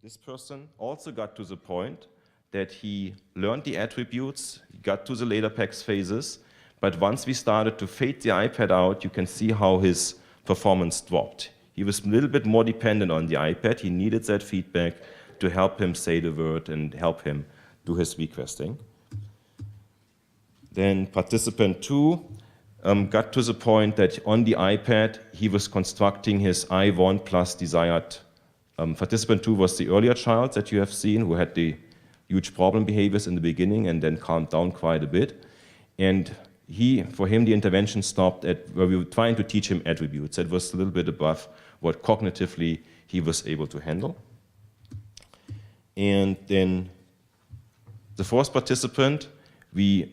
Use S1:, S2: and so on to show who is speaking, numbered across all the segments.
S1: This person also got to the point that he learned the attributes, he got to the later PAX phases, but once we started to fade the iPad out, you can see how his performance dropped. He was a little bit more dependent on the iPad. He needed that feedback to help him say the word and help him do his requesting. Then participant 2 got to the point that on the iPad, he was constructing his I want plus desired. Participant 2 was the earlier child that you have seen who had the huge problem behaviors in the beginning and then calmed down quite a bit. And for him, the intervention stopped at where we were trying to teach him attributes. That was a little bit above what cognitively he was able to handle. And then the fourth participant, with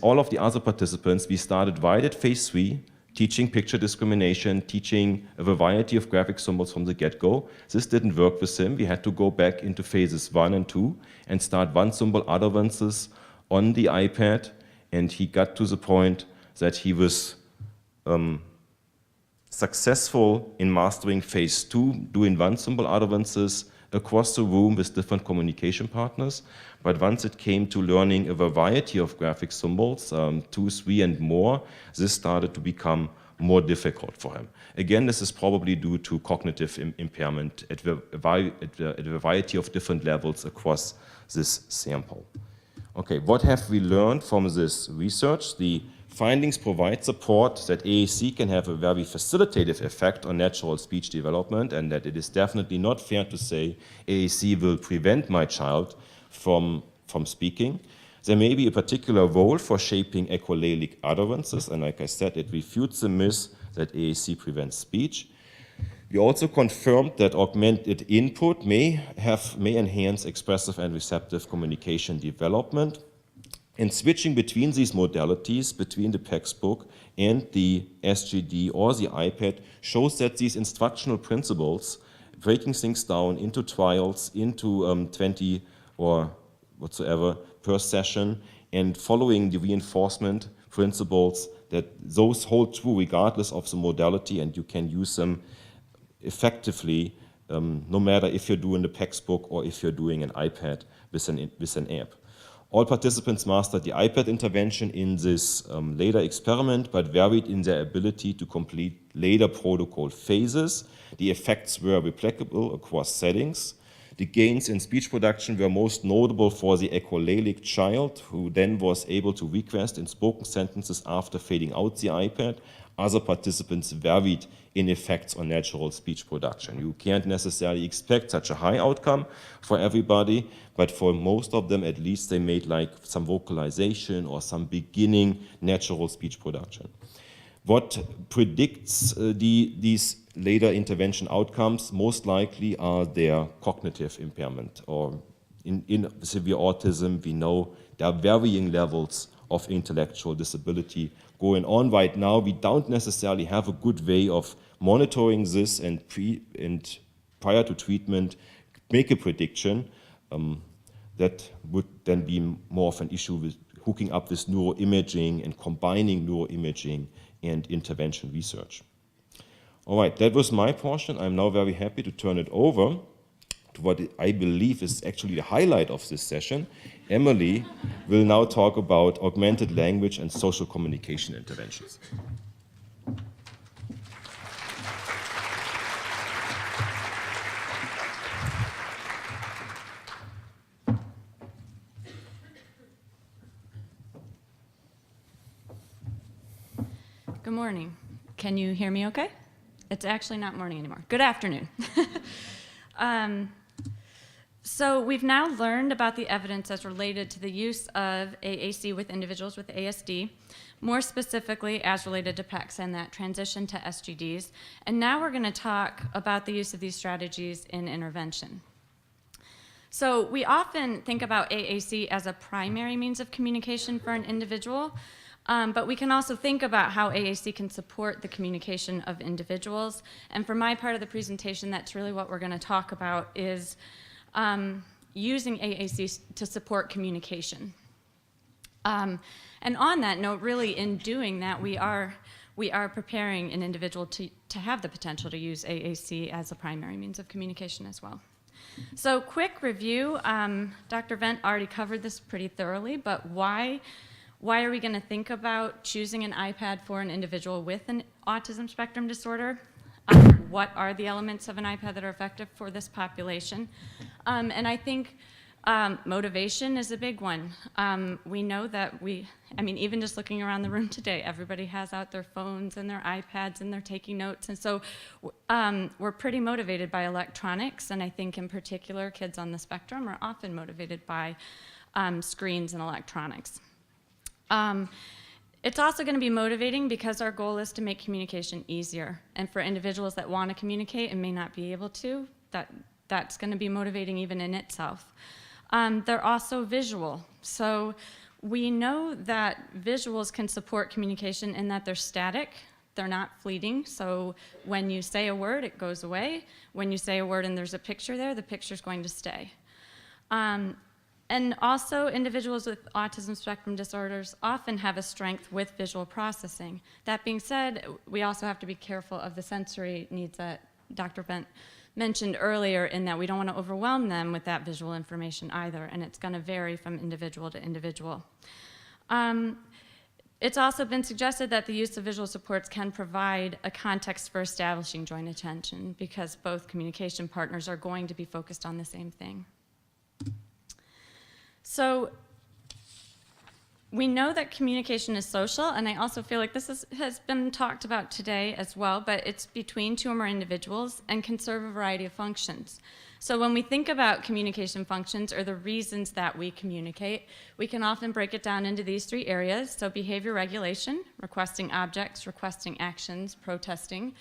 S1: all of the other participants, we started right at phase 3, teaching picture discrimination, teaching a variety of graphic symbols from the get-go. This didn't work with him. We had to go back into phases 1 and 2 and start one symbol utterances on the iPad, and he got to the point that he was successful in mastering phase 2, doing one symbol utterances across the room with different communication partners. But once it came to learning a variety of graphic symbols, 2, 3, and more, this started to become more difficult for him. Again, this is probably due to cognitive impairment at a variety of different levels across this sample. Okay, what have we learned from this research? The findings provide support that AAC can have a very facilitative effect on natural speech development, and that it is definitely not fair to say AAC will prevent my child from speaking. There may be a particular role for shaping echolalic utterances, and like I said, it refutes the myth that AAC prevents speech. We also confirmed that augmented input may enhance expressive and receptive communication development. And switching between these modalities, between the textbook and the SGD or the iPad, shows that these instructional principles, breaking things down into trials, into 20 or whatsoever per session, and following the reinforcement principles, that those hold true regardless of the modality, and you can use them effectively no matter if you're doing the textbook or if you're doing an iPad with an app. All participants mastered the iPad intervention in this later experiment, but varied in their ability to complete later protocol phases. The effects were replicable across settings. The gains in speech production were most notable for the echolalic child, who then was able to request in spoken sentences after fading out the iPad. Other participants varied in effects on natural speech production. You can't necessarily expect such a high outcome for everybody, but for most of them, at least, they made like some vocalization or some beginning natural speech production. What predicts these later intervention outcomes most likely are their cognitive impairment, or in severe autism, we know there are varying levels of intellectual disability going on right now. We don't necessarily have a good way of monitoring this and prior to treatment make a prediction. That would then be more of an issue with hooking up with neuroimaging and combining neuroimaging and intervention research. All right, that was my portion. I'm now very happy to turn it over to what I believe is actually the highlight of this session. Emily will now talk about augmented language and social communication interventions.
S2: Good morning. Can you hear me okay? It's actually not morning anymore. Good afternoon. So we've now learned about the evidence as related to the use of AAC with individuals with ASD, more specifically as related to PECs and that transition to SGDs. And now we're going to talk about the use of these strategies in intervention. So we often think about AAC as a primary means of communication for an individual, but we can also think about how AAC can support the communication of individuals. And for my part of the presentation, that's really what we're going to talk about, is using AAC to support communication. And on that note, really in doing that, we are we are preparing an individual to have the potential to use AAC as a primary means of communication as well. So quick review, Dr. Wendt already covered this pretty thoroughly, but why are we going to think about choosing an iPad for an individual with an autism spectrum disorder? What are the elements of an iPad that are effective for this population? And I think motivation is a big one. We know that even just looking around the room today, everybody has out their phones and their iPads and they're taking notes. And so we're pretty motivated by electronics. And I think in particular, kids on the spectrum are often motivated by screens and electronics. It's also going to be motivating because our goal is to make communication easier. And for individuals that want to communicate and may not be able to, that's going to be motivating even in itself. They're also visual. So we know that visuals can support communication in that they're static, they're not fleeting. So when you say a word, it goes away. When you say a word and there's a picture there, the picture's going to stay. And also, individuals with autism spectrum disorders often have a strength with visual processing. That being said, we also have to be careful of the sensory needs that Dr. Wendt mentioned earlier, in that we don't want to overwhelm them with that visual information either, and it's going to vary from individual to individual. It's also been suggested that the use of visual supports can provide a context for establishing joint attention, because both communication partners are going to be focused on the same thing. So we know that communication is social, and I also feel like this has been talked about today as well, but it's between two or more individuals and can serve a variety of functions. So when we think about communication functions, or the reasons that we communicate, we can often break it down into these three areas. So behavior regulation, requesting objects, requesting actions, protesting.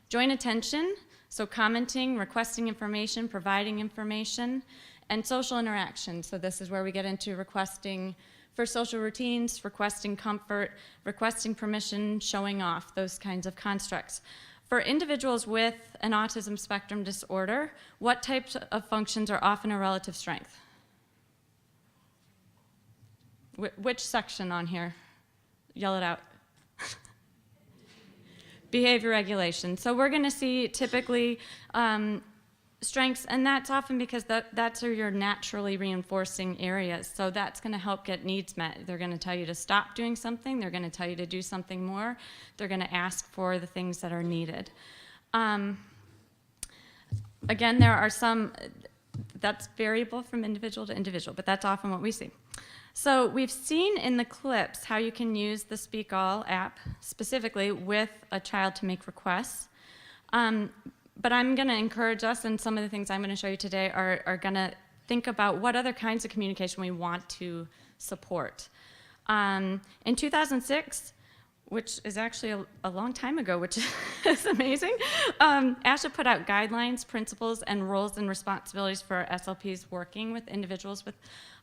S2: Joint attention, so commenting, requesting information, providing information. And social interaction, so this is where we get into requesting for social routines, requesting comfort, requesting permission, showing off, those kinds of constructs. For individuals with an autism spectrum disorder, what types of functions are often a relative strength? Which section on here? Yell it out. Behavior regulation. So we're going to see typically strengths, and that's often because that's your naturally reinforcing areas. So that's going to help get needs met. They're going to tell you to stop doing something. They're going to tell you to do something more. They're going to ask for the things that are needed. Again, there are some, that's variable from individual to individual, but that's often what we see. So we've seen in the clips how you can use the Speak All app specifically with a child to make requests. But I'm going to encourage us, and some of the things I'm going to show you today are going to think about what other kinds of communication we want to support. In 2006, which is actually a long time ago, which is amazing, ASHA put out guidelines, principles, and roles and responsibilities for SLPs working with individuals with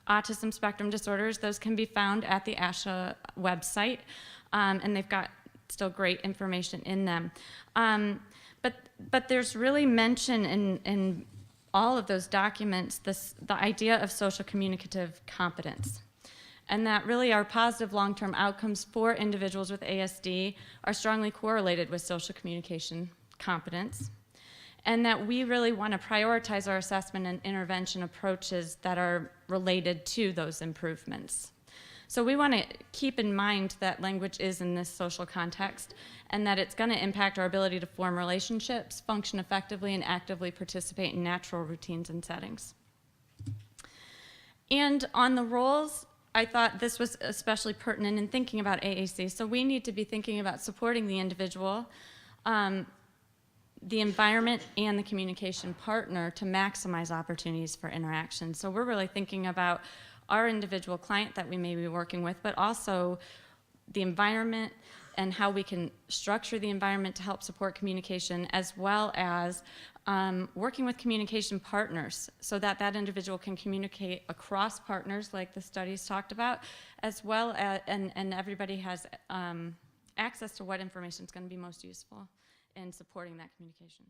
S2: autism spectrum disorders. Those can be found at the ASHA website, and they've got still great information in them. But there's really mention in all of those documents the idea of social communicative competence, and that really our positive long-term outcomes for individuals with ASD are strongly correlated with social communication competence, and that we really want to prioritize our assessment and intervention approaches that are related to those improvements. So we want to keep in mind that language is in this social context, and that it's going to impact our ability to form relationships, function effectively, and actively participate in natural routines and settings. And on the roles, I thought this was especially pertinent in thinking about AAC. So we need to be thinking about supporting the individual, the environment, and the communication partner to maximize opportunities for interaction. So we're really thinking about our individual client that we may be working with, but also the environment and how we can structure the environment to help support communication, as well as working with communication partners so that that individual can communicate across partners like the studies talked about, as well as, and everybody has access to what information is going to be most useful in supporting that communication.